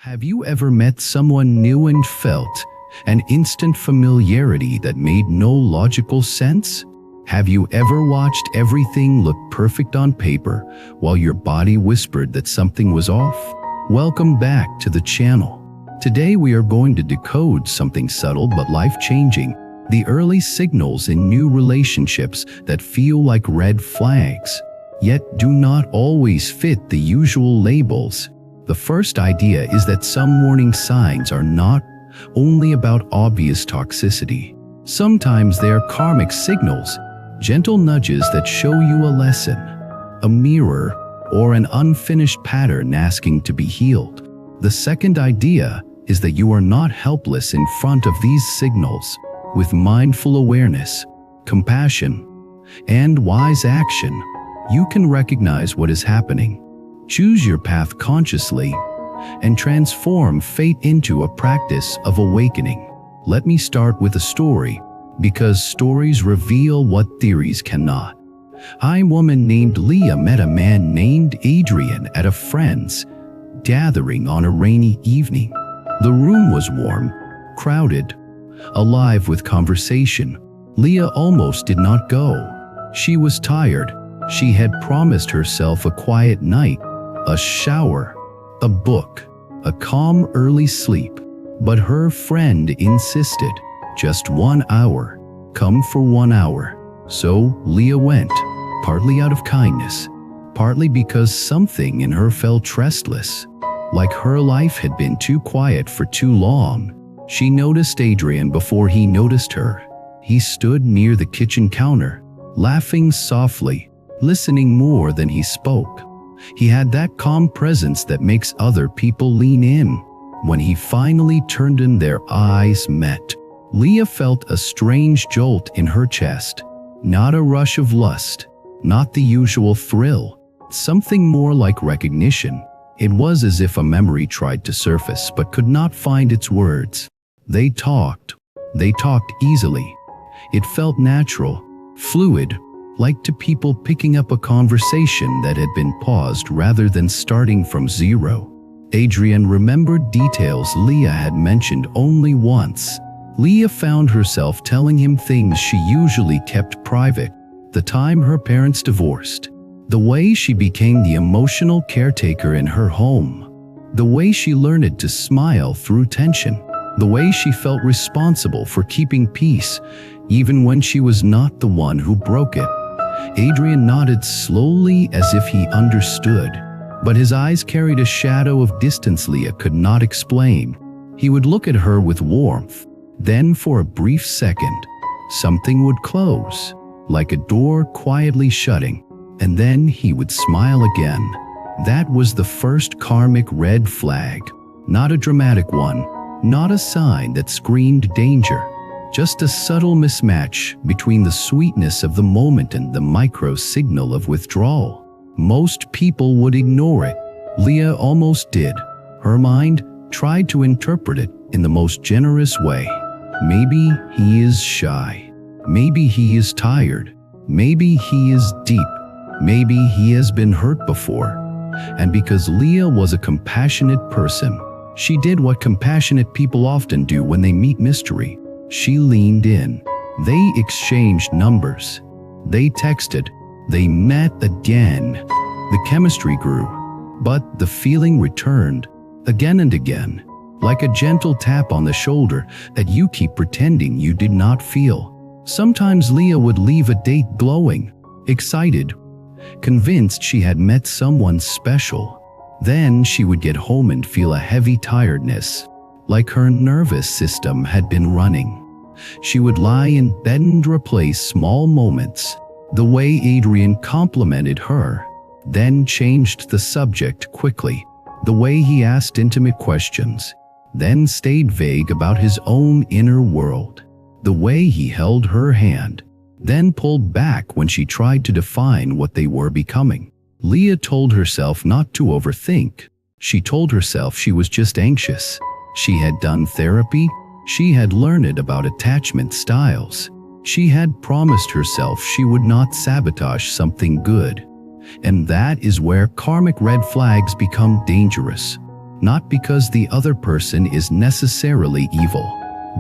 Have you ever met someone new and felt an instant familiarity that made no logical sense? Have you ever watched everything look perfect on paper while your body whispered that something was off? Welcome back to the channel. Today we are going to decode something subtle but life-changing, the early signals in new relationships that feel like red flags, yet do not always fit the usual labels. The first idea is that some warning signs are not only about obvious toxicity. Sometimes they are karmic signals, gentle nudges that show you a lesson, a mirror, or an unfinished pattern asking to be healed. The second idea is that you are not helpless in front of these signals. With mindful awareness, compassion, and wise action, you can recognize what is happening. Choose your path consciously and transform fate into a practice of awakening. Let me start with a story, because stories reveal what theories cannot. A woman named Leah met a man named Adrian at a friend's gathering on a rainy evening. The room was warm, crowded, alive with conversation. Leah almost did not go. She was tired. She had promised herself a quiet night, a shower, a book, a calm early sleep. But her friend insisted, just 1 hour, come for 1 hour. So Leah went, partly out of kindness, partly because something in her felt restless, like her life had been too quiet for too long. She noticed Adrian before he noticed her. He stood near the kitchen counter, laughing softly, listening more than he spoke. He had that calm presence that makes other people lean in. When he finally turned and their eyes met, Leah felt a strange jolt in her chest. Not a rush of lust, not the usual thrill, something more like recognition. It was as if a memory tried to surface but could not find its words. They talked easily. It felt natural, fluid, like two people picking up a conversation that had been paused rather than starting from zero. Adrian remembered details Leah had mentioned only once. Leah found herself telling him things she usually kept private: the time her parents divorced, the way she became the emotional caretaker in her home, the way she learned to smile through tension, the way she felt responsible for keeping peace, even when she was not the one who broke it. Adrian nodded slowly as if he understood, but his eyes carried a shadow of distance Leah could not explain. He would look at her with warmth, then for a brief second, something would close, like a door quietly shutting, and then he would smile again. That was the first karmic red flag, not a dramatic one, not a sign that screamed danger. Just a subtle mismatch between the sweetness of the moment and the micro-signal of withdrawal. Most people would ignore it. Leah almost did. Her mind tried to interpret it in the most generous way. Maybe he is shy. Maybe he is tired. Maybe he is deep. Maybe he has been hurt before. And because Leah was a compassionate person, she did what compassionate people often do when they meet mystery. She leaned in. They exchanged numbers. They texted. They met again. The chemistry grew, but the feeling returned again and again, like a gentle tap on the shoulder that you keep pretending you did not feel. Sometimes Leah would leave a date glowing, excited, convinced she had met someone special. Then she would get home and feel a heavy tiredness, like her nervous system had been running. She would lie in bed and replay small moments, the way Adrian complimented her, then changed the subject quickly, the way he asked intimate questions, then stayed vague about his own inner world, the way he held her hand, then pulled back when she tried to define what they were becoming. Leah told herself not to overthink. She told herself she was just anxious. She had done therapy. She had learned about attachment styles. She had promised herself she would not sabotage something good. And that is where karmic red flags become dangerous. not because the other person is necessarily evil,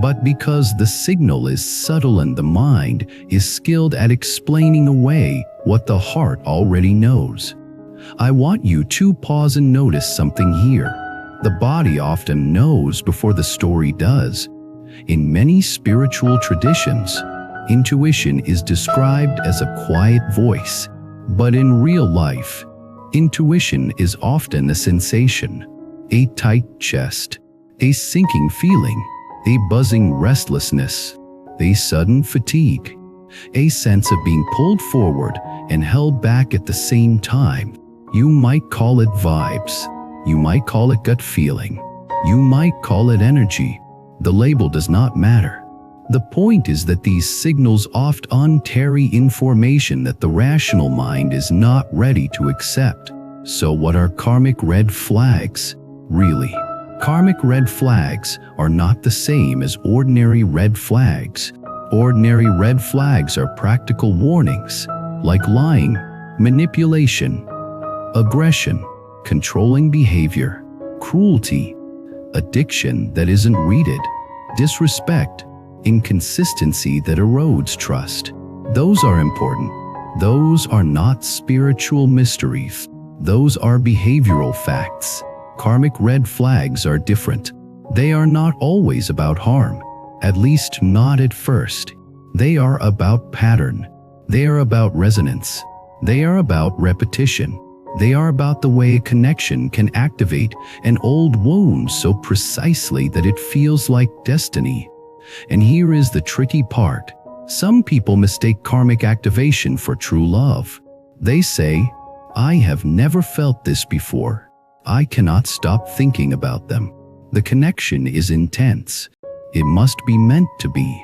but because the signal is subtle and the mind is skilled at explaining away what the heart already knows. I want you to pause and notice something here. The body often knows before the story does. In many spiritual traditions, intuition is described as a quiet voice, but in real life, intuition is often a sensation, a tight chest, a sinking feeling, a buzzing restlessness, a sudden fatigue, a sense of being pulled forward and held back at the same time. You might call it vibes, you might call it gut feeling, you might call it energy. The label does not matter. The point is that these signals often carry information that the rational mind is not ready to accept. So what are karmic red flags? Really, karmic red flags are not the same as ordinary red flags. Ordinary red flags are practical warnings, like lying, manipulation, aggression, controlling behavior, cruelty, addiction that isn't rooted, disrespect, inconsistency that erodes trust. Those are important. Those are not spiritual mysteries. Those are behavioral facts. Karmic red flags are different. They are not always about harm, at least not at first. They are about pattern. They are about resonance. They are about repetition. They are about the way a connection can activate an old wound so precisely that it feels like destiny. And here is the tricky part. Some people mistake karmic activation for true love. They say, "I have never felt this before. I cannot stop thinking about them." The connection is intense. It must be meant to be.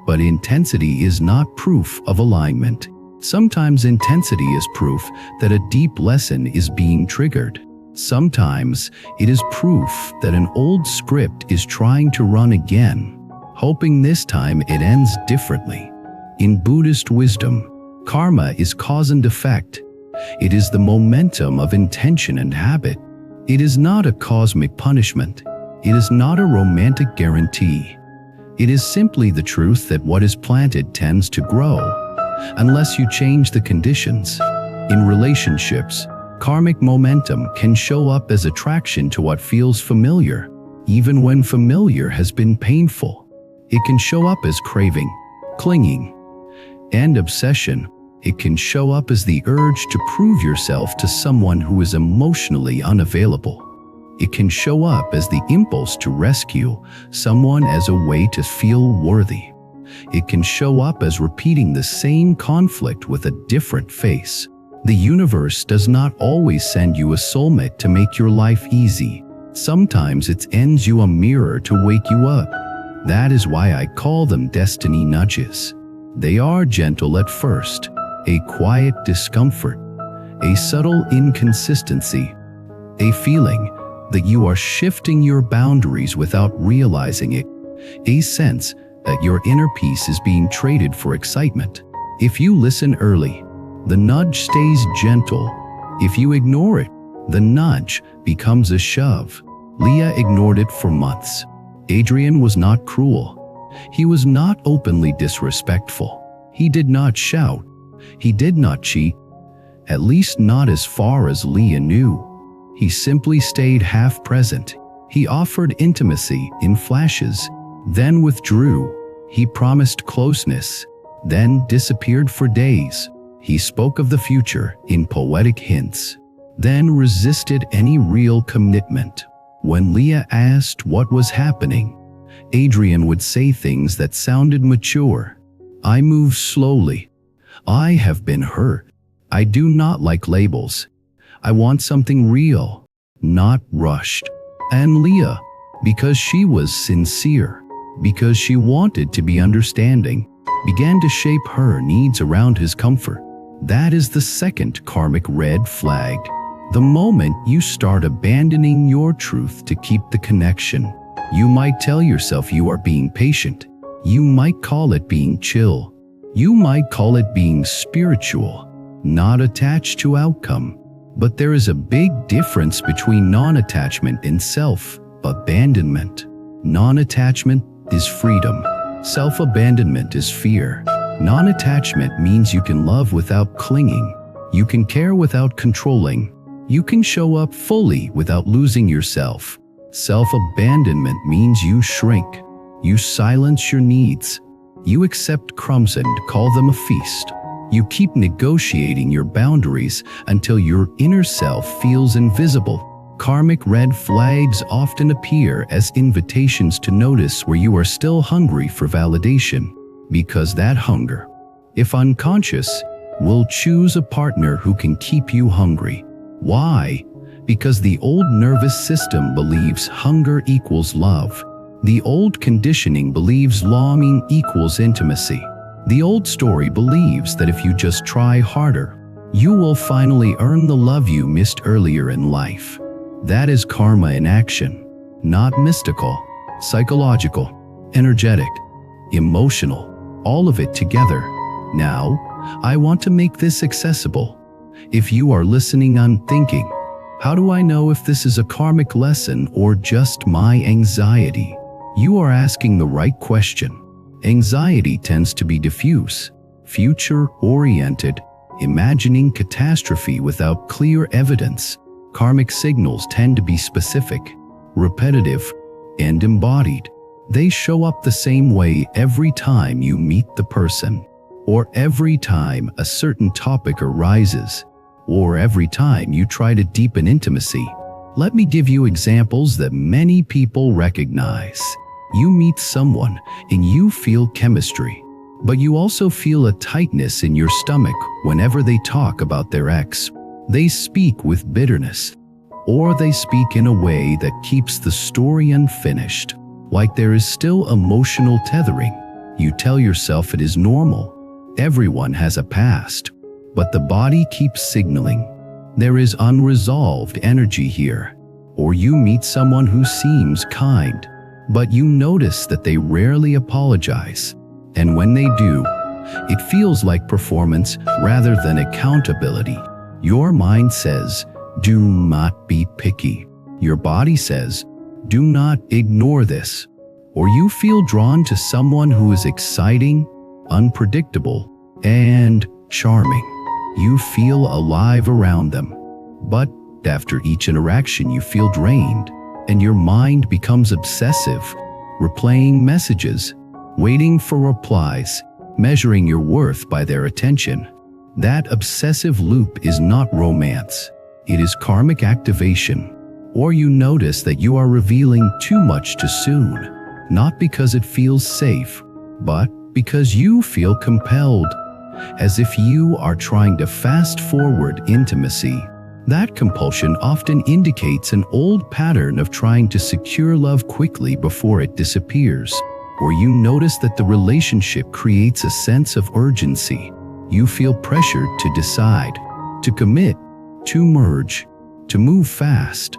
But intensity is not proof of alignment. Sometimes intensity is proof that a deep lesson is being triggered. Sometimes it is proof that an old script is trying to run again, hoping this time it ends differently. In Buddhist wisdom, karma is cause and effect. It is the momentum of intention and habit. It is not a cosmic punishment. It is not a romantic guarantee. It is simply the truth that what is planted tends to grow, unless you change the conditions. In relationships, karmic momentum can show up as attraction to what feels familiar, even when familiar has been painful. It can show up as craving, clinging, and obsession. It can show up as the urge to prove yourself to someone who is emotionally unavailable. It can show up as the impulse to rescue someone as a way to feel worthy. It can show up as repeating the same conflict with a different face. The universe does not always send you a soulmate to make your life easy. Sometimes it sends you a mirror to wake you up. That is why I call them destiny nudges. They are gentle at first, a quiet discomfort, a subtle inconsistency, a feeling that you are shifting your boundaries without realizing it, a sense that your inner peace is being traded for excitement. If you listen early, the nudge stays gentle. If you ignore it, the nudge becomes a shove. Leah ignored it for months. Adrian was not cruel. He was not openly disrespectful. He did not shout. He did not cheat. At least not as far as Leah knew. He simply stayed half present. He offered intimacy in flashes, then withdrew. He promised closeness, then disappeared for days. He spoke of the future in poetic hints, then resisted any real commitment. When Leah asked what was happening, Adrian would say things that sounded mature. "I move slowly. I have been hurt. I do not like labels. I want something real, not rushed." And Leah, because she was sincere, because she wanted to be understanding, began to shape her needs around his comfort. That is the second karmic red flag. The moment you start abandoning your truth to keep the connection, you might tell yourself you are being patient. You might call it being chill. You might call it being spiritual, not attached to outcome. But there is a big difference between non-attachment and self-abandonment. Non-attachment is freedom. Self-abandonment is fear. Non-attachment means you can love without clinging. You can care without controlling. You can show up fully without losing yourself. Self-abandonment means you shrink. You silence your needs. You accept crumbs and call them a feast. You keep negotiating your boundaries until your inner self feels invisible. Karmic red flags often appear as invitations to notice where you are still hungry for validation, because that hunger, if unconscious, will choose a partner who can keep you hungry. Why? Because the old nervous system believes hunger equals love. The old conditioning believes longing equals intimacy. The old story believes that if you just try harder, you will finally earn the love you missed earlier in life. That is karma in action. Not mystical, psychological, energetic, emotional, all of it together. Now, I want to make this accessible. If you are listening and thinking, how do I know if this is a karmic lesson or just my anxiety? You are asking the right question. Anxiety tends to be diffuse, future-oriented, imagining catastrophe without clear evidence. Karmic signals tend to be specific, repetitive, and embodied. They show up the same way every time you meet the person, or every time a certain topic arises, or every time you try to deepen intimacy. Let me give you examples that many people recognize. You meet someone and you feel chemistry, but you also feel a tightness in your stomach whenever they talk about their ex. They speak with bitterness, or they speak in a way that keeps the story unfinished, like there is still emotional tethering. You tell yourself it is normal. Everyone has a past, but the body keeps signaling there is unresolved energy here. Or you meet someone who seems kind, but you notice that they rarely apologize. And when they do, it feels like performance rather than accountability. Your mind says, do not be picky. Your body says, do not ignore this. Or you feel drawn to someone who is exciting, unpredictable, and charming. You feel alive around them. But after each interaction, you feel drained, and your mind becomes obsessive, replaying messages, waiting for replies, measuring your worth by their attention. That obsessive loop is not romance. It is karmic activation. Or you notice that you are revealing too much too soon, not because it feels safe, but because you feel compelled, as if you are trying to fast forward intimacy. That compulsion often indicates an old pattern of trying to secure love quickly before it disappears. Or you notice that the relationship creates a sense of urgency. You feel pressured to decide, to commit, to merge, to move fast,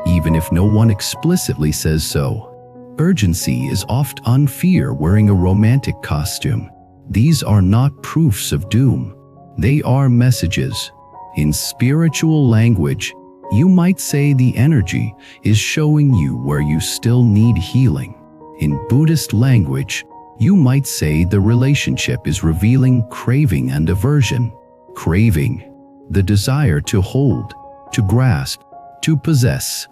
even if no one explicitly says so. Urgency is often fear wearing a romantic costume. These are not proofs of doom. They are messages. In spiritual language, you might say the energy is showing you where you still need healing. In Buddhist language, you might say the relationship is revealing craving and aversion. Craving, the desire to hold, to grasp, to possess,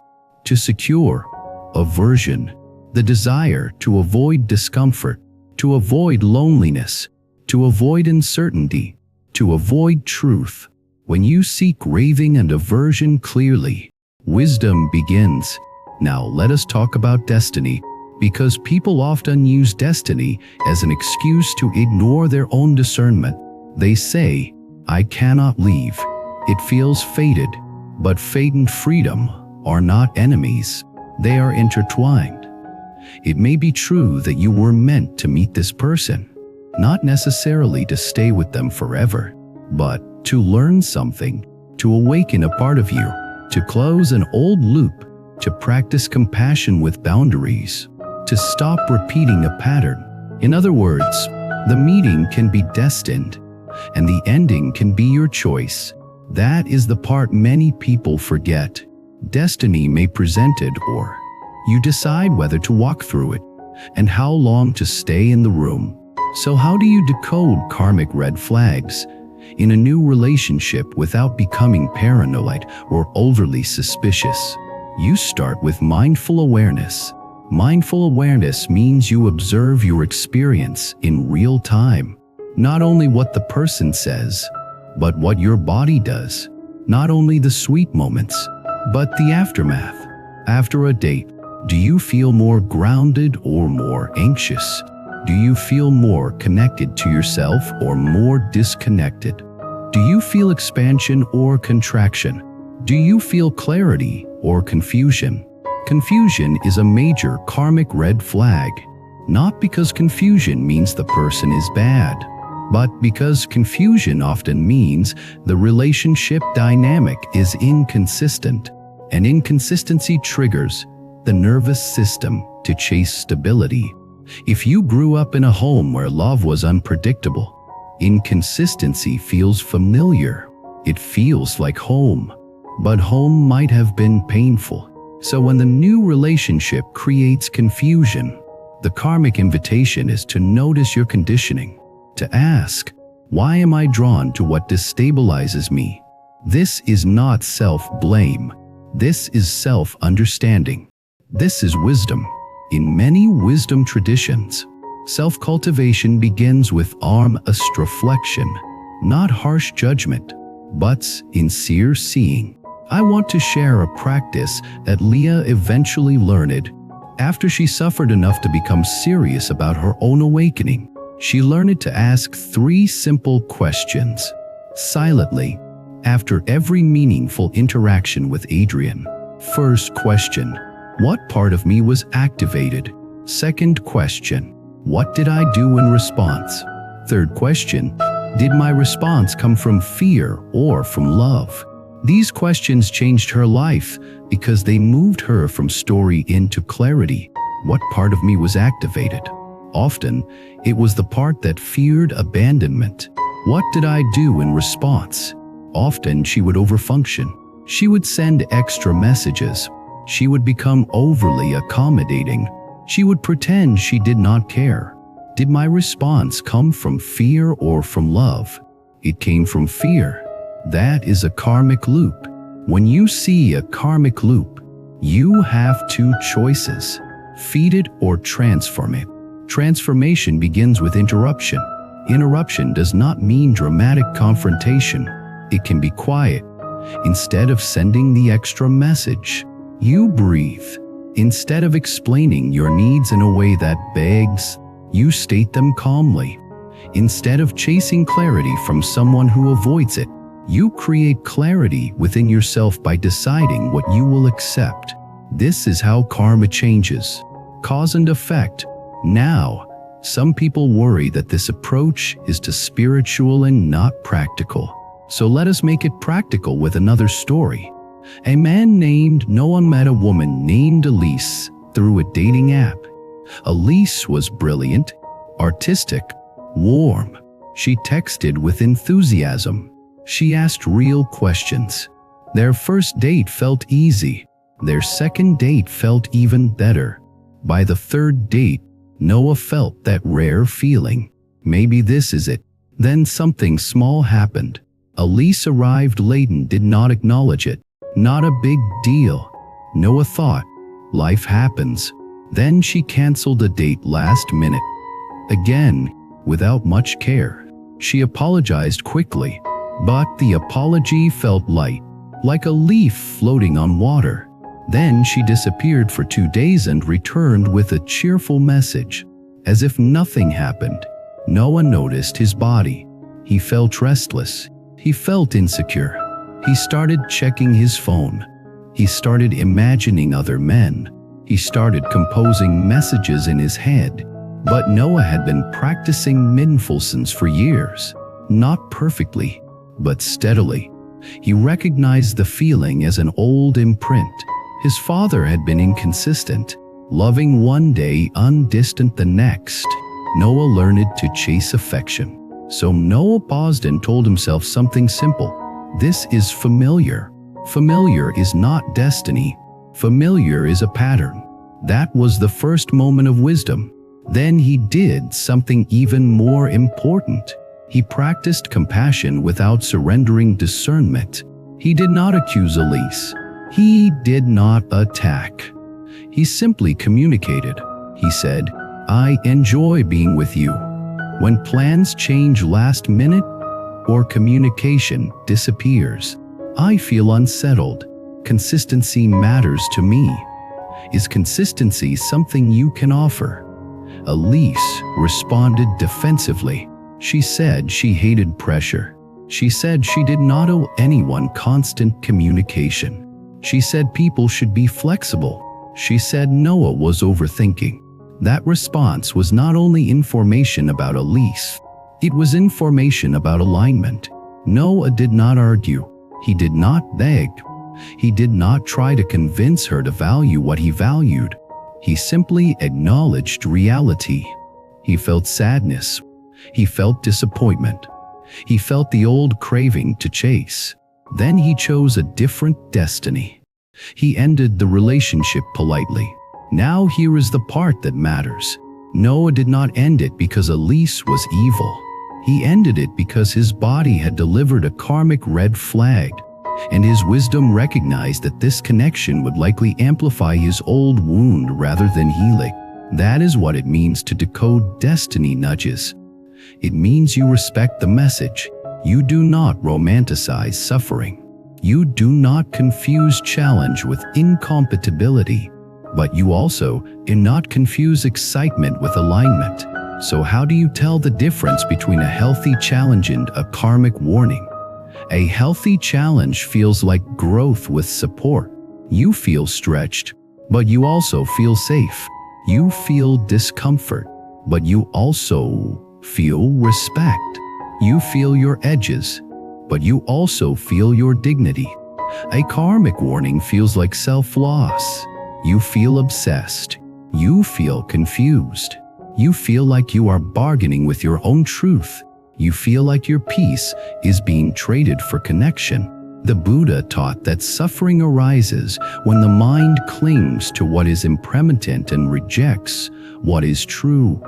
to secure. Aversion, the desire to avoid discomfort, to avoid loneliness, to avoid uncertainty, to avoid truth. When you see craving and aversion clearly, wisdom begins. Now let us talk about destiny, because people often use destiny as an excuse to ignore their own discernment. They say, I cannot leave. It feels fated. But fate and freedom are not enemies. They are intertwined. It may be true that you were meant to meet this person, not necessarily to stay with them forever, but to learn something, to awaken a part of you, to close an old loop, to practice compassion with boundaries, to stop repeating a pattern. In other words, the meeting can be destined, and the ending can be your choice. That is the part many people forget. Destiny may present it, or you decide whether to walk through it and how long to stay in the room. So how do you decode karmic red flags in a new relationship without becoming paranoid or overly suspicious? You start with mindful awareness. Mindful awareness means you observe your experience in real time. Not only what the person says, but what your body does. Not only the sweet moments, but the aftermath. After a date, do you feel more grounded or more anxious? Do you feel more connected to yourself or more disconnected? Do you feel expansion or contraction? Do you feel clarity or confusion? Confusion is a major karmic red flag, not because confusion means the person is bad, but because confusion often means the relationship dynamic is inconsistent, and inconsistency triggers the nervous system to chase stability. If you grew up in a home where love was unpredictable, inconsistency feels familiar. It feels like home, but home might have been painful. So when the new relationship creates confusion, the karmic invitation is to notice your conditioning, to ask, why am I drawn to what destabilizes me? This is not self-blame. This is self-understanding. This is wisdom. In many wisdom traditions, self-cultivation begins with astroflexion, not harsh judgment, but sincere seeing. I want to share a practice that Leah eventually learned after she suffered enough to become serious about her own awakening. She learned to ask 3 simple questions, silently, after every meaningful interaction with Adrian. First question, what part of me was activated? Second question, what did I do in response? Third question, did my response come from fear or from love? These questions changed her life because they moved her from story into clarity. What part of me was activated? Often, it was the part that feared abandonment. What did I do in response? Often she would overfunction. She would send extra messages. She would become overly accommodating. She would pretend she did not care. Did my response come from fear or from love? It came from fear. That is a karmic loop. When you see a karmic loop, you have 2 choices: feed it or transform it. Transformation begins with interruption. Interruption does not mean dramatic confrontation. It can be quiet. Instead of sending the extra message, you breathe. Instead of explaining your needs in a way that begs, you state them calmly. Instead of chasing clarity from someone who avoids it, you create clarity within yourself by deciding what you will accept. This is how karma changes. Cause and effect. Now, some people worry that this approach is too spiritual and not practical. So let us make it practical with another story. A man named Noah met a woman named Elise through a dating app. Elise was brilliant, artistic, warm. She texted with enthusiasm. She asked real questions. Their first date felt easy. Their second date felt even better. By the third date, Noah felt that rare feeling. Maybe this is it. Then something small happened. Elise arrived late and did not acknowledge it. Not a big deal. Noah thought, life happens. Then she canceled the date last minute. Again, without much care. She apologized quickly, but the apology felt light, like a leaf floating on water. Then she disappeared for 2 days and returned with a cheerful message, as if nothing happened. Noah noticed his body. He felt restless. He felt insecure. He started checking his phone. He started imagining other men. He started composing messages in his head. But Noah had been practicing mindfulness for years, not perfectly, but steadily. He recognized the feeling as an old imprint. His father had been inconsistent, loving one day, undistant the next. Noah learned to chase affection. So Noah paused and told himself something simple. This is familiar. Familiar is not destiny. Familiar is a pattern. That was the first moment of wisdom. Then he did something even more important. He practiced compassion without surrendering discernment. He did not accuse Elise. He did not attack. He simply communicated. He said, "I enjoy being with you." When plans change last minute or communication disappears, I feel unsettled. Consistency matters to me. Is consistency something you can offer? Elise responded defensively. She said she hated pressure. She said she did not owe anyone constant communication. She said people should be flexible. She said Noah was overthinking. That response was not only information about Elise, it was information about alignment. Noah did not argue. He did not beg. He did not try to convince her to value what he valued. He simply acknowledged reality. He felt sadness. He felt disappointment. He felt the old craving to chase. Then he chose a different destiny. He ended the relationship politely. Now here is the part that matters. Noah did not end it because Elise was evil. He ended it because his body had delivered a karmic red flag, and his wisdom recognized that this connection would likely amplify his old wound rather than heal it. That is what it means to decode destiny nudges. It means you respect the message. You do not romanticize suffering. You do not confuse challenge with incompatibility, but you also do not confuse excitement with alignment. So how do you tell the difference between a healthy challenge and a karmic warning? A healthy challenge feels like growth with support. You feel stretched, but you also feel safe. You feel discomfort, but you also feel respect. You feel your edges, but you also feel your dignity. A karmic warning feels like self-loss. You feel obsessed. You feel confused. You feel like you are bargaining with your own truth. You feel like your peace is being traded for connection. The Buddha taught that suffering arises when the mind clings to what is impermanent and rejects what is true.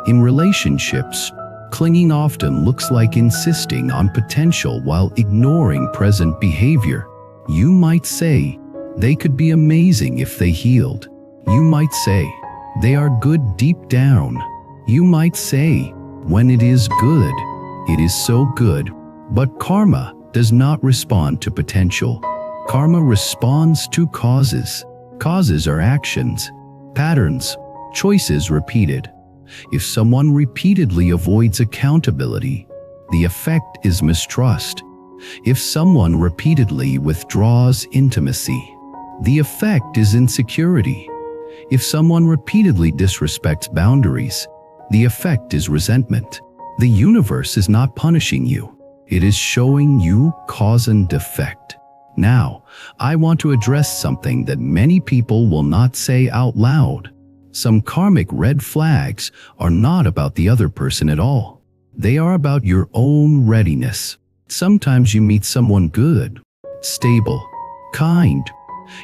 In relationships, clinging often looks like insisting on potential while ignoring present behavior. You might say, they could be amazing if they healed. You might say, they are good deep down. You might say, when it is good, it is so good. But karma does not respond to potential. Karma responds to causes. Causes are actions, patterns, choices repeated. If someone repeatedly avoids accountability, the effect is mistrust. If someone repeatedly withdraws intimacy, the effect is insecurity. If someone repeatedly disrespects boundaries, the effect is resentment. The universe is not punishing you. It is showing you cause and effect. Now, I want to address something that many people will not say out loud. Some karmic red flags are not about the other person at all. They are about your own readiness. Sometimes you meet someone good, stable, kind,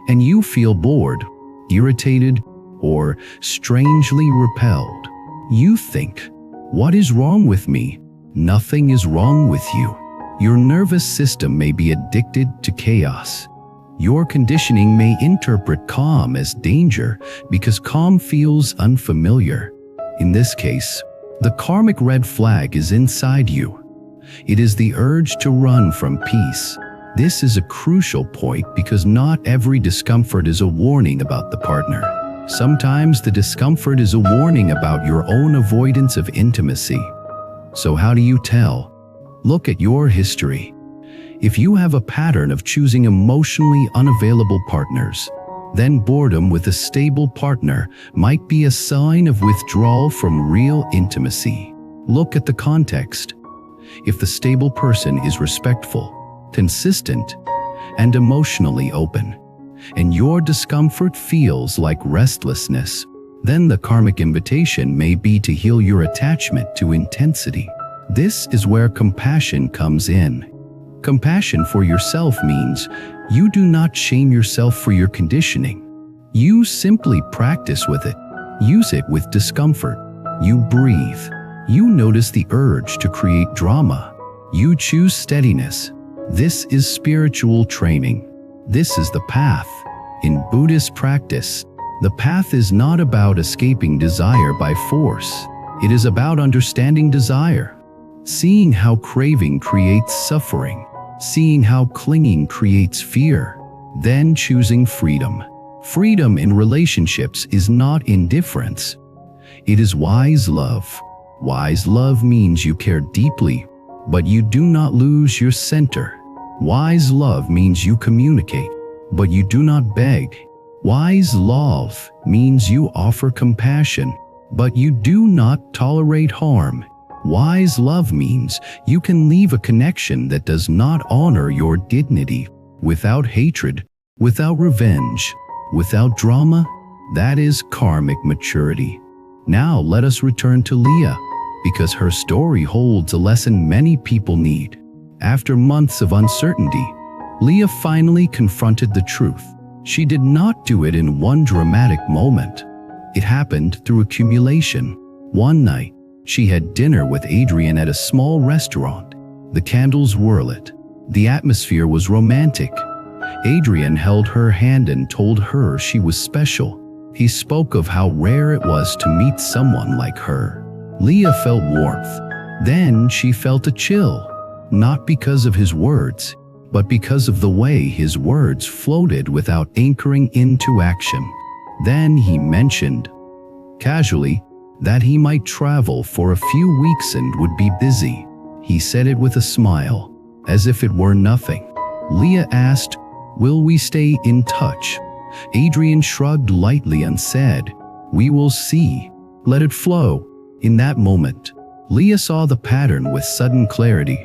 and you feel bored, irritated, or strangely repelled. You think, what is wrong with me? Nothing is wrong with you. Your nervous system may be addicted to chaos. Your conditioning may interpret calm as danger because calm feels unfamiliar. In this case, the karmic red flag is inside you. It is the urge to run from peace. This is a crucial point because not every discomfort is a warning about the partner. Sometimes the discomfort is a warning about your own avoidance of intimacy. So how do you tell? Look at your history. If you have a pattern of choosing emotionally unavailable partners, then boredom with a stable partner might be a sign of withdrawal from real intimacy. Look at the context. If the stable person is respectful, consistent, and emotionally open, and your discomfort feels like restlessness, then the karmic invitation may be to heal your attachment to intensity. This is where compassion comes in. Compassion for yourself means you do not shame yourself for your conditioning. You simply practice with it. Use it with discomfort. You breathe. You notice the urge to create drama. You choose steadiness. This is spiritual training. This is the path. In Buddhist practice, the path is not about escaping desire by force. It is about understanding desire, seeing how craving creates suffering, seeing how clinging creates fear, then choosing freedom. Freedom in relationships is not indifference. It is wise love. Wise love means you care deeply, but you do not lose your center. Wise love means you communicate, but you do not beg. Wise love means you offer compassion, but you do not tolerate harm. Wise love means you can leave a connection that does not honor your dignity, without hatred, without revenge, without drama. That is karmic maturity. Now let us return to Leah, because her story holds a lesson many people need. After months of uncertainty, Leah finally confronted the truth. She did not do it in one dramatic moment. It happened through accumulation. One night, she had dinner with Adrian at a small restaurant. The candles were lit. The atmosphere was romantic. Adrian held her hand and told her she was special. He spoke of how rare it was to meet someone like her. Leah felt warmth. Then she felt a chill, not because of his words, but because of the way his words floated without anchoring into action. Then he mentioned, casually, that he might travel for a few weeks and would be busy. He said it with a smile, as if it were nothing. Leah asked, "Will we stay in touch?" Adrian shrugged lightly and said, "We will see. Let it flow." In that moment, Leah saw the pattern with sudden clarity.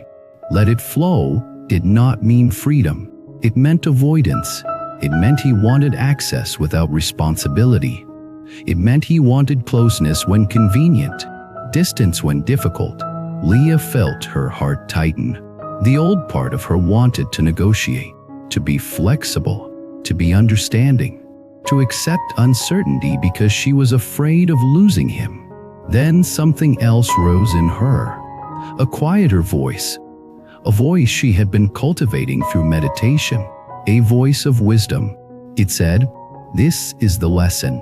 Let it flow did not mean freedom. It meant avoidance. It meant he wanted access without responsibility. It meant he wanted closeness when convenient, distance when difficult. Leah felt her heart tighten. The old part of her wanted to negotiate, to be flexible, to be understanding, to accept uncertainty because she was afraid of losing him. Then something else rose in her, a quieter voice, a voice she had been cultivating through meditation, a voice of wisdom. It said, "This is the lesson.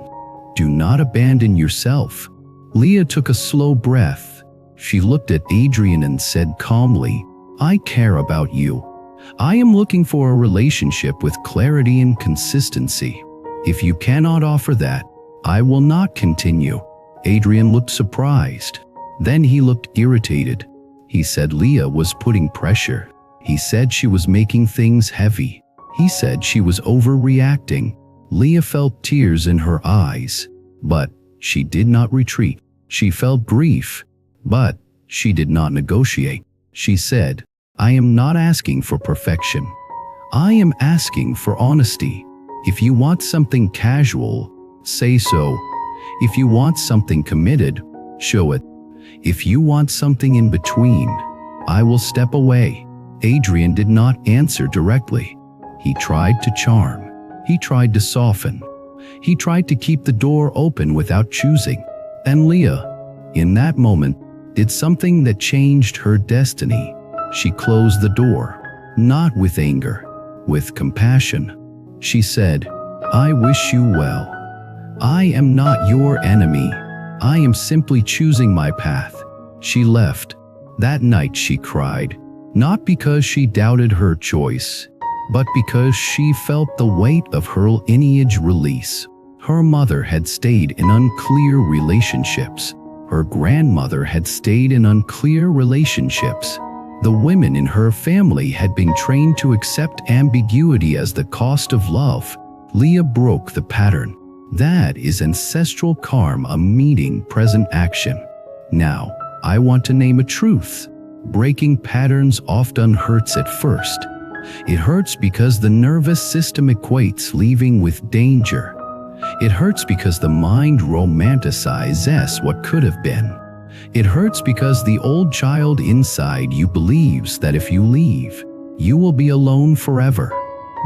Do not abandon yourself." Leah took a slow breath. She looked at Adrian and said calmly, "I care about you. I am looking for a relationship with clarity and consistency. If you cannot offer that, I will not continue." Adrian looked surprised. Then he looked irritated. He said Leah was putting pressure. He said she was making things heavy. He said she was overreacting. Leah felt tears in her eyes, but she did not retreat. She felt grief, but she did not negotiate. She said, "I am not asking for perfection. I am asking for honesty. If you want something casual, say so. If you want something committed, show it. If you want something in between, I will step away." Adrian did not answer directly. He tried to charm. He tried to soften. He tried to keep the door open without choosing. And Leah, in that moment, did something that changed her destiny. She closed the door, not with anger, with compassion. She said, "I wish you well. I am not your enemy. I am simply choosing my path." She left. That night she cried, not because she doubted her choice, but because she felt the weight of her lineage release. Her mother had stayed in unclear relationships. Her grandmother had stayed in unclear relationships. The women in her family had been trained to accept ambiguity as the cost of love. Leah broke the pattern. That is ancestral karma meeting present action. Now, I want to name a truth. Breaking patterns often hurts at first. It hurts because the nervous system equates leaving with danger. It hurts because the mind romanticizes what could have been. It hurts because the old child inside you believes that if you leave, you will be alone forever.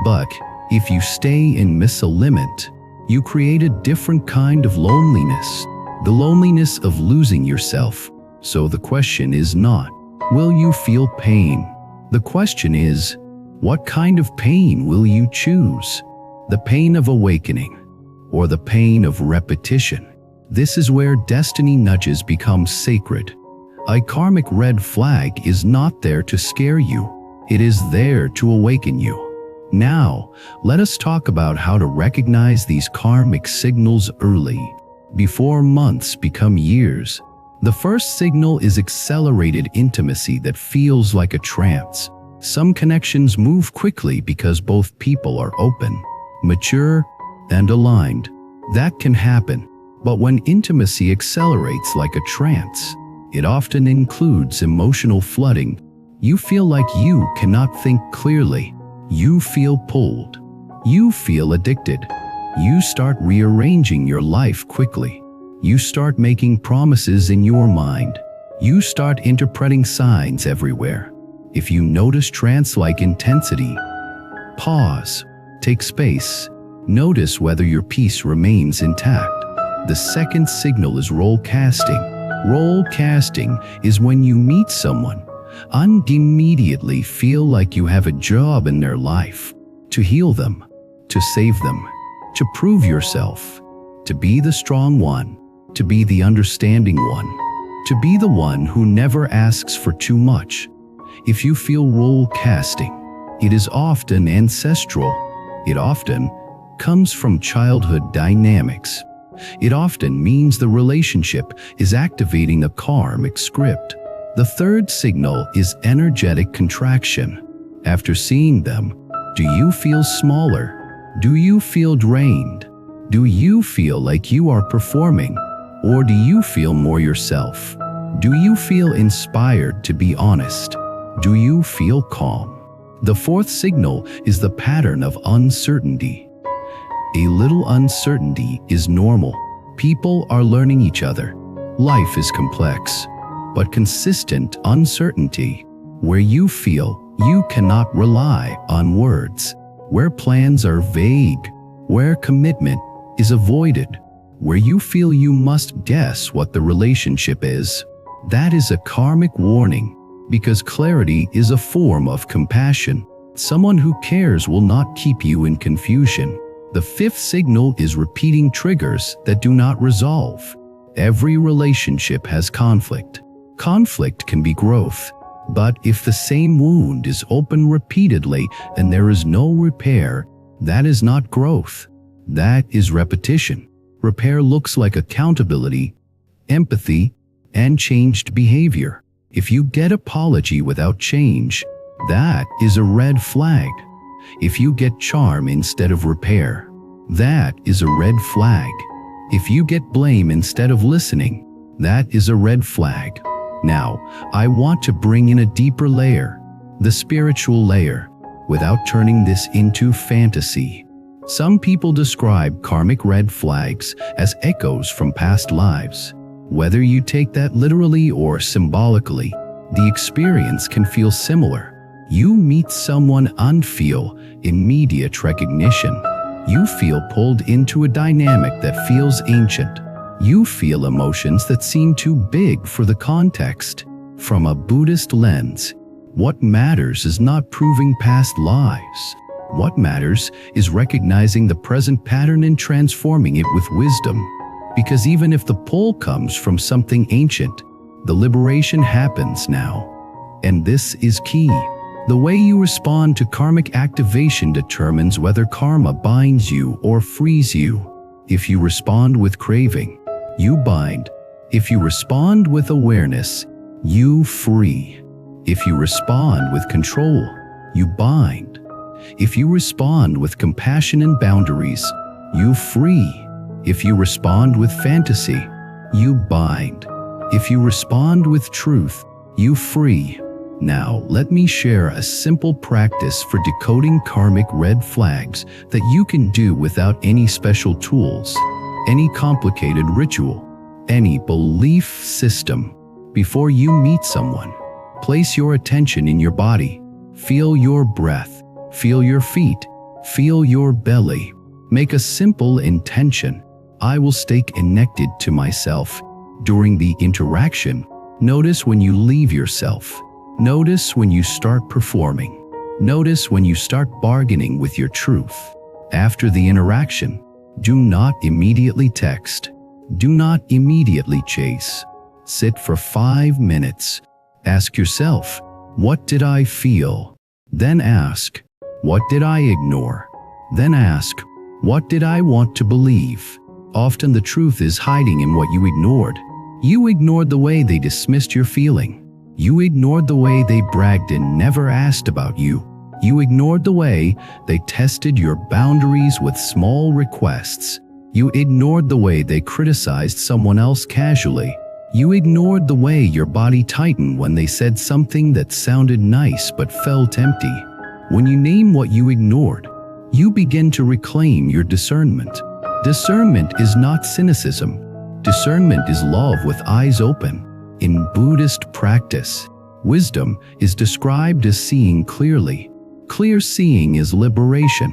But if you stay in misalignment, you create a different kind of loneliness, the loneliness of losing yourself. So the question is not, will you feel pain? The question is, what kind of pain will you choose? The pain of awakening or the pain of repetition? This is where destiny nudges become sacred. A karmic red flag is not there to scare you. It is there to awaken you. Now, let us talk about how to recognize these karmic signals early, before months become years. The first signal is accelerated intimacy that feels like a trance. Some connections move quickly because both people are open, mature, and aligned. That can happen, but when intimacy accelerates like a trance, it often includes emotional flooding. You feel like you cannot think clearly. You feel pulled. You feel addicted. You start rearranging your life quickly. You start making promises in your mind. You start interpreting signs everywhere. If you notice trance-like intensity, pause, take space, notice whether your peace remains intact. The second signal is role casting. Role casting is when you meet someone and immediately feel like you have a job in their life, to heal them, to save them, to prove yourself, to be the strong one, to be the understanding one, to be the one who never asks for too much. If you feel role casting, it is often ancestral. It often comes from childhood dynamics. It often means the relationship is activating a karmic script. The third signal is energetic contraction. After seeing them, do you feel smaller? Do you feel drained? Do you feel like you are performing? Or do you feel more yourself? Do you feel inspired to be honest? Do you feel calm? The fourth signal is the pattern of uncertainty. A little uncertainty is normal. People are learning each other. Life is complex. But consistent uncertainty, where you feel you cannot rely on words, where plans are vague, where commitment is avoided, where you feel you must guess what the relationship is, that is a karmic warning, because clarity is a form of compassion. Someone who cares will not keep you in confusion. The fifth signal is repeating triggers that do not resolve. Every relationship has conflict. Conflict can be growth, but if the same wound is open repeatedly and there is no repair, that is not growth. That is repetition. Repair looks like accountability, empathy, and changed behavior. If you get apology without change, that is a red flag. If you get charm instead of repair, that is a red flag. If you get blame instead of listening, that is a red flag. Now, I want to bring in a deeper layer, the spiritual layer, without turning this into fantasy. Some people describe karmic red flags as echoes from past lives. Whether you take that literally or symbolically, the experience can feel similar. You meet someone and feel immediate recognition. You feel pulled into a dynamic that feels ancient. You feel emotions that seem too big for the context. From a Buddhist lens, what matters is not proving past lives. What matters is recognizing the present pattern and transforming it with wisdom. Because even if the pull comes from something ancient, the liberation happens now. And this is key. The way you respond to karmic activation determines whether karma binds you or frees you. If you respond with craving, you bind. If you respond with awareness, you free. If you respond with control, you bind. If you respond with compassion and boundaries, you free. If you respond with fantasy, you bind. If you respond with truth, you free. Now, let me share a simple practice for decoding karmic red flags that you can do without any special tools, any complicated ritual, any belief system. Before you meet someone, place your attention in your body. Feel your breath. Feel your feet. Feel your belly. Make a simple intention. I will stay connected to myself. During the interaction, notice when you leave yourself. Notice when you start performing. Notice when you start bargaining with your truth. After the interaction, do not immediately text. Do not immediately chase. Sit for 5 minutes. Ask yourself, what did I feel? Then ask, what did I ignore? Then ask, what did I want to believe? Often the truth is hiding in what you ignored. You ignored the way they dismissed your feeling. You ignored the way they bragged and never asked about you. You ignored the way they tested your boundaries with small requests. You ignored the way they criticized someone else casually. You ignored the way your body tightened when they said something that sounded nice but felt empty. When you name what you ignored, you begin to reclaim your discernment. Discernment is not cynicism. Discernment is love with eyes open. In Buddhist practice, wisdom is described as seeing clearly. Clear seeing is liberation.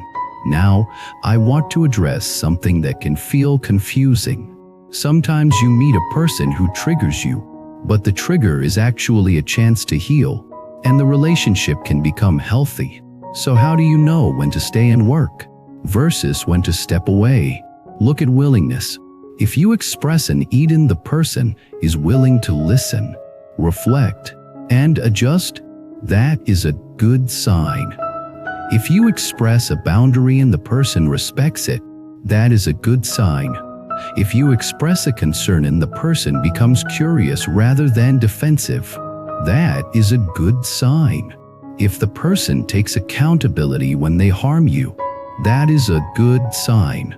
Now, I want to address something that can feel confusing. Sometimes you meet a person who triggers you, but the trigger is actually a chance to heal, and the relationship can become healthy. So how do you know when to stay and work versus when to step away? Look at willingness. If you express an Eden, the person is willing to listen, reflect, and adjust, that is a good sign. If you express a boundary and the person respects it, that is a good sign. If you express a concern and the person becomes curious rather than defensive, that is a good sign. If the person takes accountability when they harm you, that is a good sign.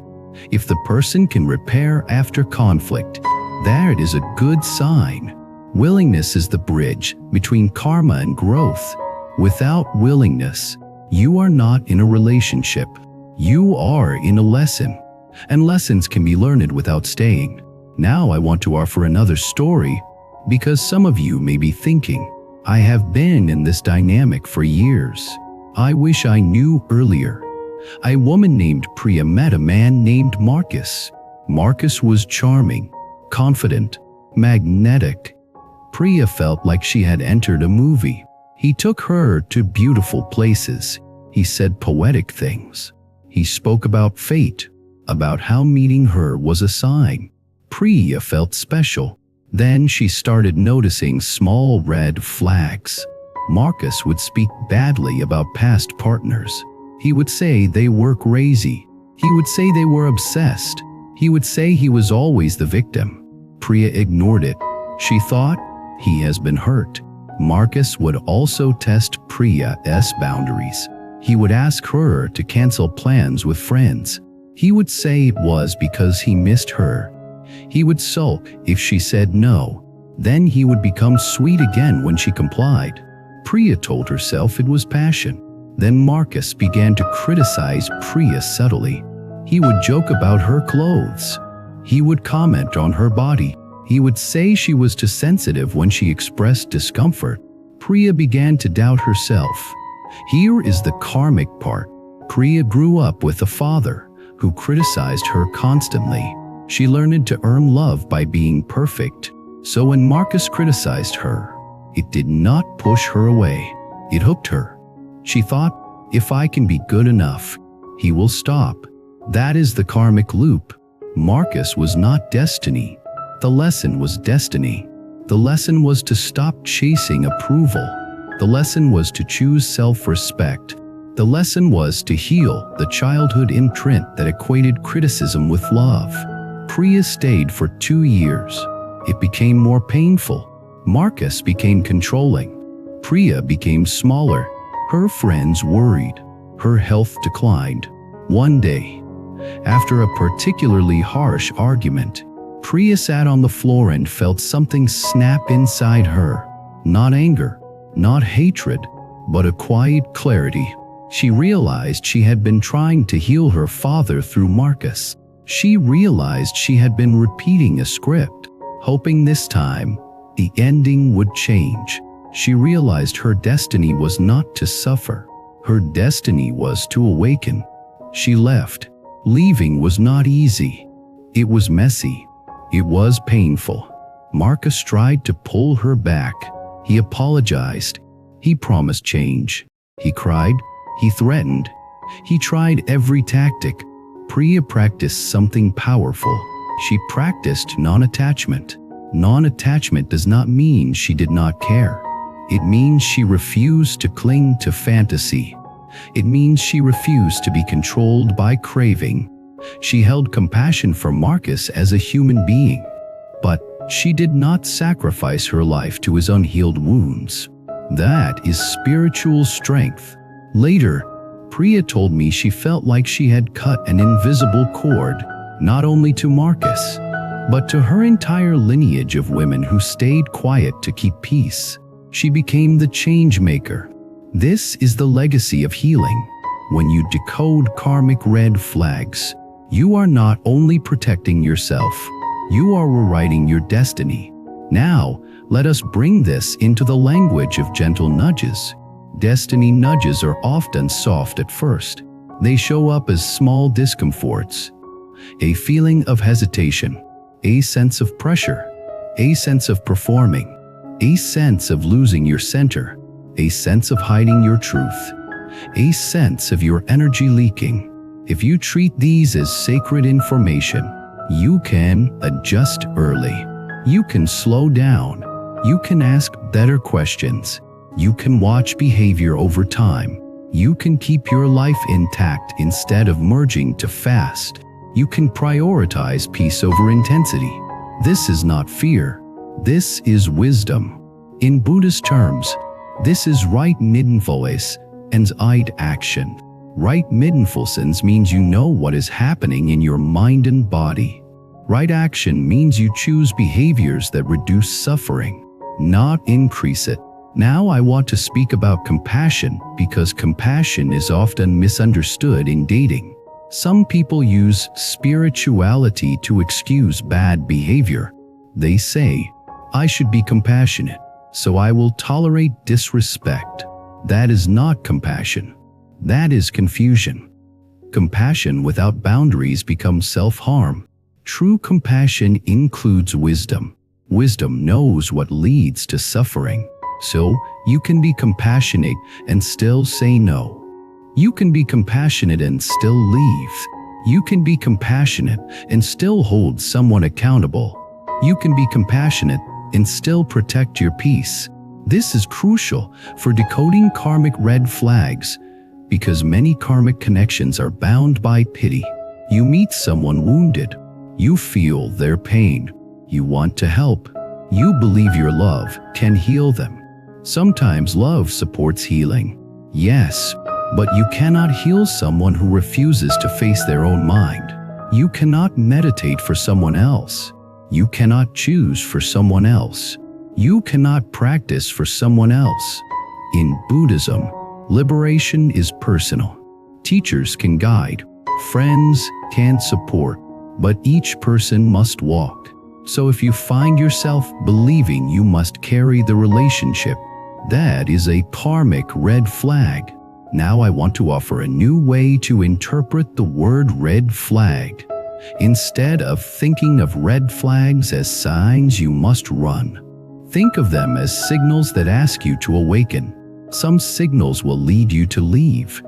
If the person can repair after conflict, that is a good sign. Willingness is the bridge between karma and growth. Without willingness, you are not in a relationship. You are in a lesson. And lessons can be learned without staying. Now I want to offer another story, because some of you may be thinking, I have been in this dynamic for years. I wish I knew earlier. A woman named Priya met a man named Marcus. Marcus was charming, confident, magnetic. Priya felt like she had entered a movie. He took her to beautiful places. He said poetic things. He spoke about fate, about how meeting her was a sign. Priya felt special. Then she started noticing small red flags. Marcus would speak badly about past partners. He would say they were crazy. He would say they were obsessed. He would say he was always the victim. Priya ignored it. She thought, he has been hurt. Marcus would also test Priya's boundaries. He would ask her to cancel plans with friends. He would say it was because he missed her. He would sulk if she said no. Then he would become sweet again when she complied. Priya told herself it was passion. Then Marcus began to criticize Priya subtly. He would joke about her clothes. He would comment on her body. He would say she was too sensitive when she expressed discomfort. Priya began to doubt herself. Here is the karmic part. Priya grew up with a father who criticized her constantly. She learned to earn love by being perfect. So when Marcus criticized her, it did not push her away. It hooked her. She thought, if I can be good enough, he will stop. That is the karmic loop. Marcus was not destiny. The lesson was destiny. The lesson was to stop chasing approval. The lesson was to choose self-respect. The lesson was to heal the childhood imprint that equated criticism with love. Priya stayed for 2 years. It became more painful. Marcus became controlling. Priya became smaller. Her friends worried. Her health declined. One day, after a particularly harsh argument, Priya sat on the floor and felt something snap inside her. Not anger, not hatred, but a quiet clarity. She realized she had been trying to heal her father through Marcus. She realized she had been repeating a script, hoping this time the ending would change. She realized her destiny was not to suffer. Her destiny was to awaken. She left. Leaving was not easy. It was messy. It was painful. Marcus tried to pull her back. He apologized. He promised change. He cried. He threatened. He tried every tactic. Priya practiced something powerful. She practiced non-attachment. Non-attachment does not mean she did not care. It means she refused to cling to fantasy. It means she refused to be controlled by craving. She held compassion for Marcus as a human being, but she did not sacrifice her life to his unhealed wounds. That is spiritual strength. Later, Priya told me she felt like she had cut an invisible cord, not only to Marcus, but to her entire lineage of women who stayed quiet to keep peace. She became the change maker. This is the legacy of healing. When you decode karmic red flags, you are not only protecting yourself, you are rewriting your destiny. Now, let us bring this into the language of gentle nudges. Destiny nudges are often soft at first. They show up as small discomforts, a feeling of hesitation, a sense of pressure, a sense of performing, a sense of losing your center, a sense of hiding your truth, a sense of your energy leaking. If you treat these as sacred information, you can adjust early. You can slow down. You can ask better questions. You can watch behavior over time. You can keep your life intact instead of merging too fast. You can prioritize peace over intensity. This is not fear. This is wisdom. In Buddhist terms, this is right mindfulness and right action. Right mindfulness means you know what is happening in your mind and body. Right action means you choose behaviors that reduce suffering, not increase it. Now I want to speak about compassion because compassion is often misunderstood in dating. Some people use spirituality to excuse bad behavior. They say, I should be compassionate, so I will tolerate disrespect. That is not compassion. That is confusion. Compassion without boundaries becomes self-harm. True compassion includes wisdom. Wisdom knows what leads to suffering. So, you can be compassionate and still say no. You can be compassionate and still leave. You can be compassionate and still hold someone accountable. You can be compassionate and still protect your peace. This is crucial for decoding karmic red flags because many karmic connections are bound by pity. You meet someone wounded. You feel their pain. You want to help. You believe your love can heal them. Sometimes love supports healing. Yes, but you cannot heal someone who refuses to face their own mind. You cannot meditate for someone else. You cannot choose for someone else. You cannot practice for someone else. In Buddhism, liberation is personal. Teachers can guide, friends can support, but each person must walk. So if you find yourself believing you must carry the relationship, that is a karmic red flag. Now I want to offer a new way to interpret the word red flag. Instead of thinking of red flags as signs you must run, think of them as signals that ask you to awaken. Some signals will lead you to leave.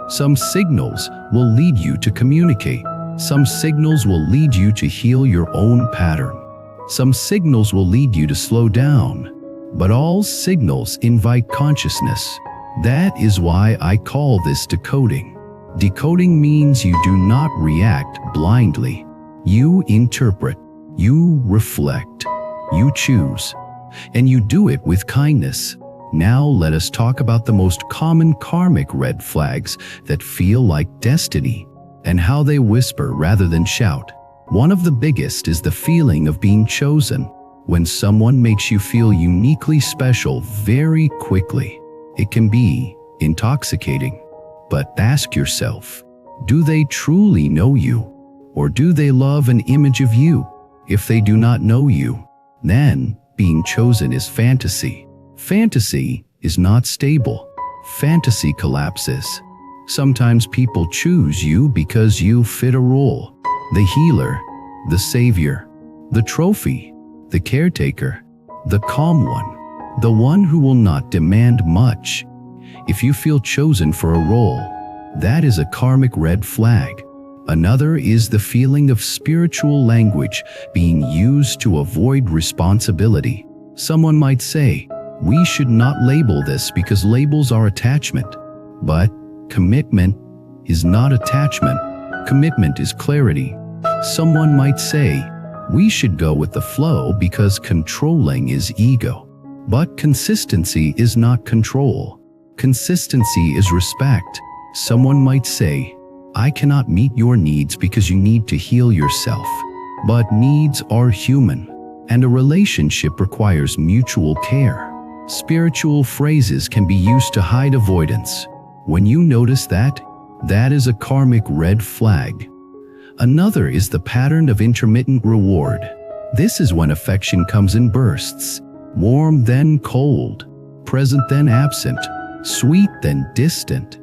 Some signals will lead you to communicate. Some signals will lead you to heal your own pattern. Some signals will lead you to slow down. But all signals invite consciousness. That is why I call this decoding. Decoding means you do not react blindly. You interpret, you reflect, you choose, and you do it with kindness. Now let us talk about the most common karmic red flags that feel like destiny and how they whisper rather than shout. One of the biggest is the feeling of being chosen. When someone makes you feel uniquely special very quickly, it can be intoxicating. But ask yourself, do they truly know you? Or do they love an image of you? If they do not know you, then being chosen is fantasy. Fantasy is not stable. Fantasy collapses. Sometimes people choose you because you fit a role. The healer, the savior, the trophy, the caretaker, the calm one, the one who will not demand much. If you feel chosen for a role, that is a karmic red flag. Another is the feeling of spiritual language being used to avoid responsibility. Someone might say, "We should not label this because labels are attachment." But commitment is not attachment. Commitment is clarity. Someone might say, "We should go with the flow because controlling is ego." But consistency is not control. Consistency is respect. Someone might say, "I cannot meet your needs because you need to heal yourself." But needs are human, and a relationship requires mutual care. Spiritual phrases can be used to hide avoidance. When you notice that, that is a karmic red flag. Another is the pattern of intermittent reward. This is when affection comes in bursts, warm then cold, present then absent, sweet then distant.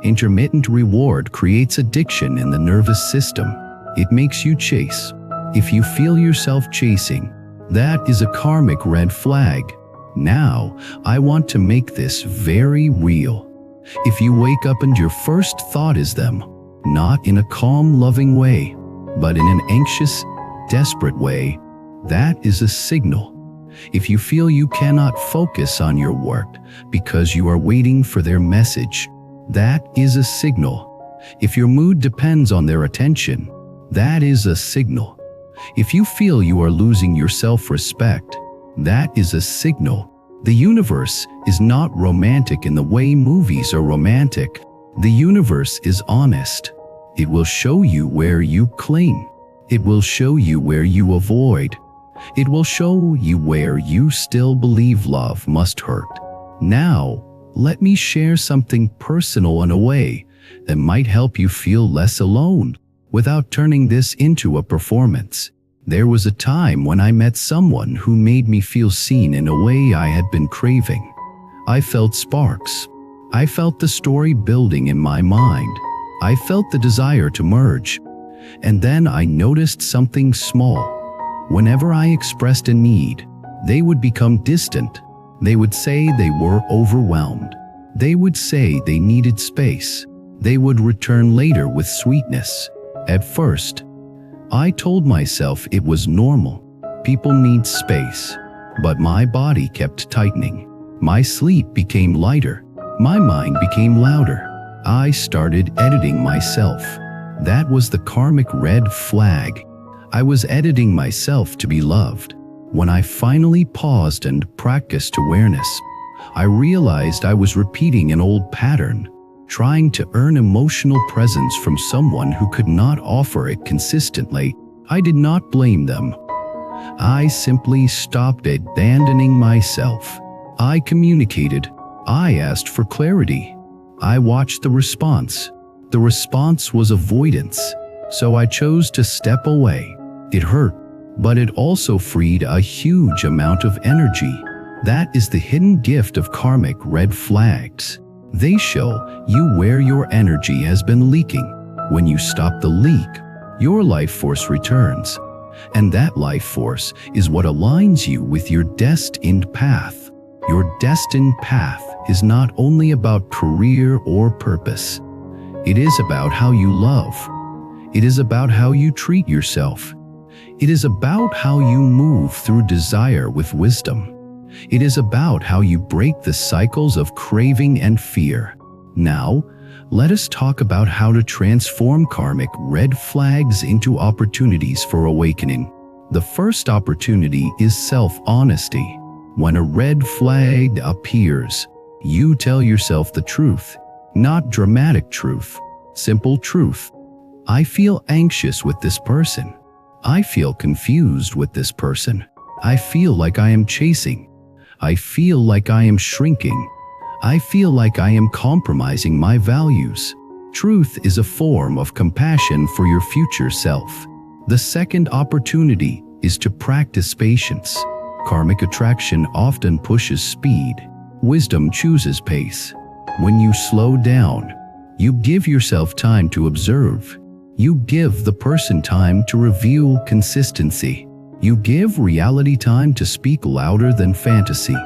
Intermittent reward creates addiction in the nervous system. It makes you chase. If you feel yourself chasing, that is a karmic red flag. Now, I want to make this very real. If you wake up and your first thought is them, not in a calm, loving way, but in an anxious, desperate way, that is a signal. If you feel you cannot focus on your work because you are waiting for their message, that is a signal. If your mood depends on their attention, that is a signal. If you feel you are losing your self-respect, that is a signal. The universe is not romantic in the way movies are romantic. The universe is honest. It will show you where you cling. It will show you where you avoid. It will show you where you still believe love must hurt. Now, let me share something personal in a way that might help you feel less alone without turning this into a performance. There was a time when I met someone who made me feel seen in a way I had been craving. I felt sparks. I felt the story building in my mind. I felt the desire to merge. And then I noticed something small. Whenever I expressed a need, they would become distant. They would say they were overwhelmed. They would say they needed space. They would return later with sweetness. At first, I told myself it was normal. People need space. But my body kept tightening. My sleep became lighter. My mind became louder. I started editing myself. That was the karmic red flag. I was editing myself to be loved. When I finally paused and practiced awareness, I realized I was repeating an old pattern, trying to earn emotional presence from someone who could not offer it consistently. I did not blame them. I simply stopped abandoning myself. I communicated. I asked for clarity. I watched the response. The response was avoidance, so I chose to step away. It hurt, but it also freed a huge amount of energy. That is the hidden gift of karmic red flags. They show you where your energy has been leaking. When you stop the leak, your life force returns. And that life force is what aligns you with your destined path. Your destined path is not only about career or purpose. It is about how you love. It is about how you treat yourself. It is about how you move through desire with wisdom. It is about how you break the cycles of craving and fear. Now, let us talk about how to transform karmic red flags into opportunities for awakening. The first opportunity is self-honesty. When a red flag appears, you tell yourself the truth, not dramatic truth, simple truth. I feel anxious with this person. I feel confused with this person. I feel like I am chasing. I feel like I am shrinking. I feel like I am compromising my values. Truth is a form of compassion for your future self. The second opportunity is to practice patience. Karmic attraction often pushes speed. Wisdom chooses pace. When you slow down, you give yourself time to observe. You give the person time to reveal consistency. You give reality time to speak louder than fantasy.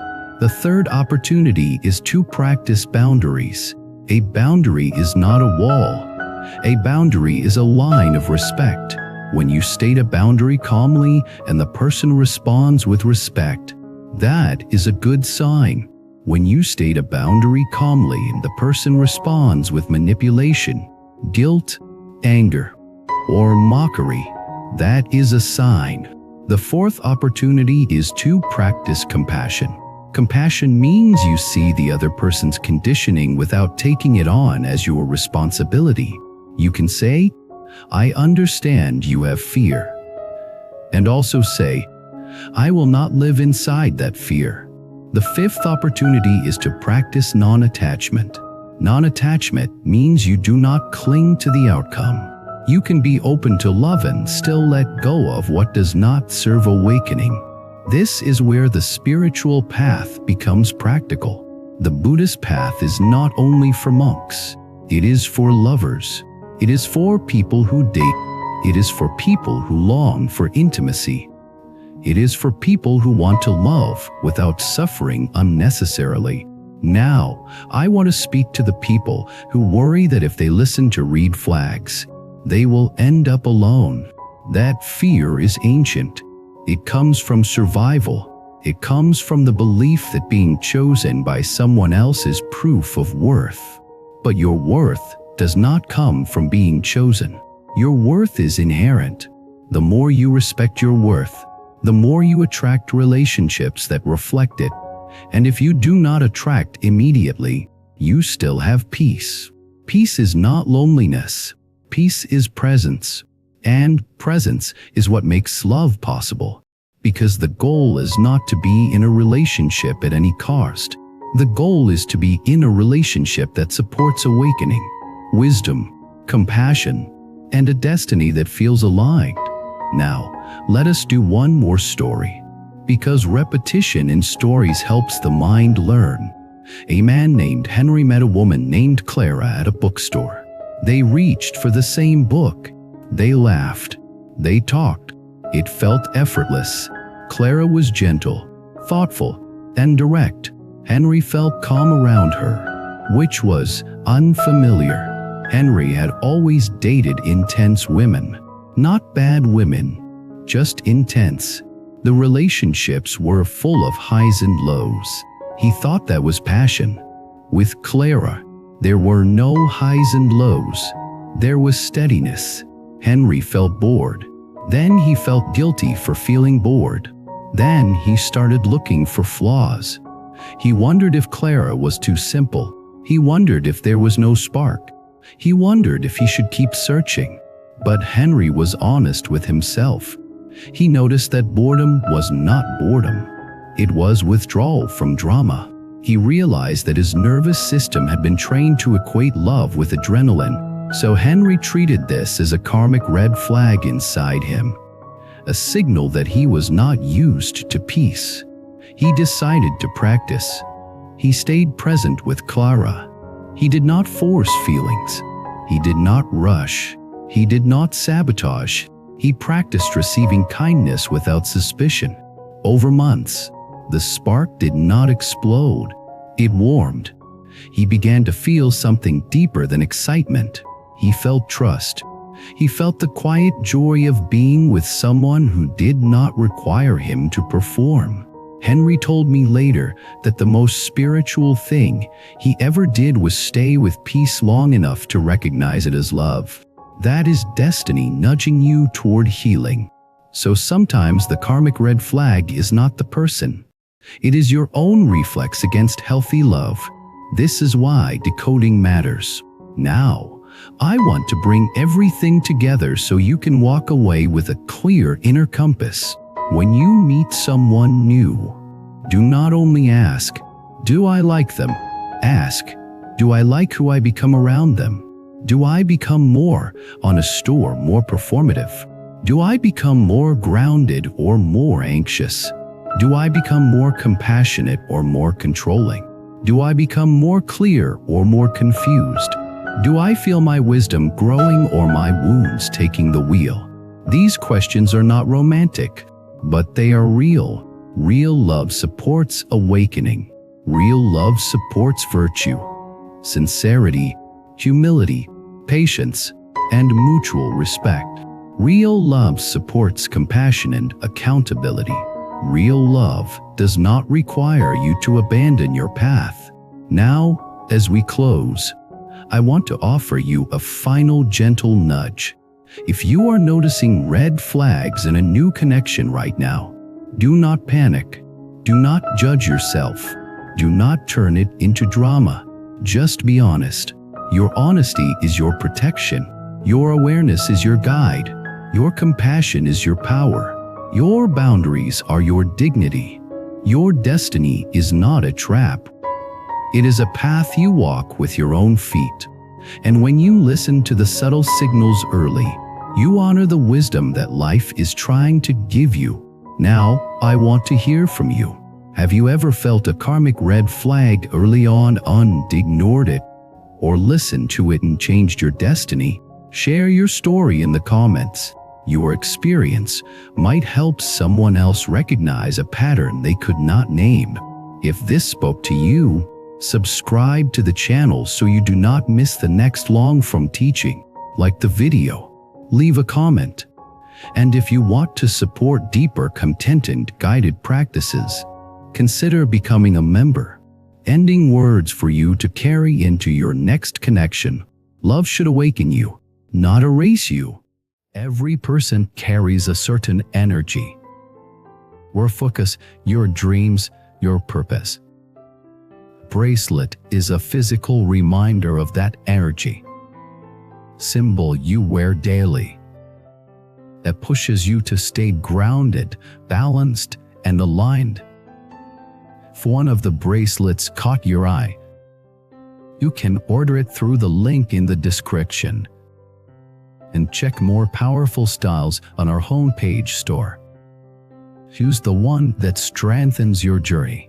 The third opportunity is to practice boundaries. A boundary is not a wall. A boundary is a line of respect. When you state a boundary calmly and the person responds with respect, that is a good sign. When you state a boundary calmly and the person responds with manipulation, guilt, anger, or mockery, that is a sign. The fourth opportunity is to practice compassion. Compassion means you see the other person's conditioning without taking it on as your responsibility. You can say, "I understand you have fear," and also say, "I will not live inside that fear." The fifth opportunity is to practice non-attachment. Non-attachment means you do not cling to the outcome. You can be open to love and still let go of what does not serve awakening. This is where the spiritual path becomes practical. The Buddhist path is not only for monks. It is for lovers. It is for people who date. It is for people who long for intimacy. It is for people who want to love without suffering unnecessarily. Now, I want to speak to the people who worry that if they listen to red flags, they will end up alone. That fear is ancient. It comes from survival. It comes from the belief that being chosen by someone else is proof of worth. But your worth does not come from being chosen. Your worth is inherent. The more you respect your worth, the more you attract relationships that reflect it. And if you do not attract immediately, you still have peace. Peace is not loneliness. Peace is presence. And presence is what makes love possible. Because the goal is not to be in a relationship at any cost. The goal is to be in a relationship that supports awakening, wisdom, compassion, and a destiny that feels aligned. Now, let us do one more story. Because repetition in stories helps the mind learn. A man named Henry met a woman named Clara at a bookstore. They reached for the same book. They laughed. They talked. It felt effortless. Clara was gentle, thoughtful, and direct. Henry felt calm around her, which was unfamiliar. Henry had always dated intense women. Not bad women, just intense. The relationships were full of highs and lows. He thought that was passion. With Clara, there were no highs and lows. There was steadiness. Henry felt bored. Then he felt guilty for feeling bored. Then he started looking for flaws. He wondered if Clara was too simple. He wondered if there was no spark. He wondered if he should keep searching. But Henry was honest with himself. He noticed that boredom was not boredom. It was withdrawal from drama. He realized that his nervous system had been trained to equate love with adrenaline, so Henry treated this as a karmic red flag inside him, a signal that he was not used to peace. He decided to practice. He stayed present with Clara. He did not force feelings. He did not rush. He did not sabotage. He practiced receiving kindness without suspicion. Over months, the spark did not explode. It warmed. He began to feel something deeper than excitement. He felt trust. He felt the quiet joy of being with someone who did not require him to perform. Henry told me later that the most spiritual thing he ever did was stay with peace long enough to recognize it as love. That is destiny nudging you toward healing. So sometimes the karmic red flag is not the person. It is your own reflex against healthy love. This is why decoding matters. Now, I want to bring everything together so you can walk away with a clear inner compass. When you meet someone new, do not only ask, "Do I like them?" Ask, "Do I like who I become around them? Do I become more honest or more performative? Do I become more grounded or more anxious?" Do I become more compassionate or more controlling? Do I become more clear or more confused? Do I feel my wisdom growing or my wounds taking the wheel? These questions are not romantic, but they are real. Real love supports awakening. Real love supports virtue, sincerity, humility, patience, and mutual respect. Real love supports compassion and accountability. Real love does not require you to abandon your path. Now, as we close, I want to offer you a final gentle nudge. If you are noticing red flags in a new connection right now, do not panic. Do not judge yourself. Do not turn it into drama. Just be honest. Your honesty is your protection. Your awareness is your guide. Your compassion is your power. Your boundaries are your dignity. Your destiny is not a trap. It is a path you walk with your own feet. And when you listen to the subtle signals early, you honor the wisdom that life is trying to give you. Now, I want to hear from you. Have you ever felt a karmic red flag early on and ignored it? Or listened to it and changed your destiny? Share your story in the comments. Your experience might help someone else recognize a pattern they could not name. If this spoke to you, subscribe to the channel so you do not miss the next long-form teaching. Like the video, leave a comment. And if you want to support deeper content and guided practices, consider becoming a member. Ending words for you to carry into your next connection. Love should awaken you, not erase you. Every person carries a certain energy. Your focus, your dreams, your purpose. Bracelet is a physical reminder of that energy. Symbol you wear daily. That pushes you to stay grounded, balanced, and aligned. If one of the bracelets caught your eye, you can order it through the link in the description. And check more powerful styles on our homepage store. Choose the one that strengthens your journey.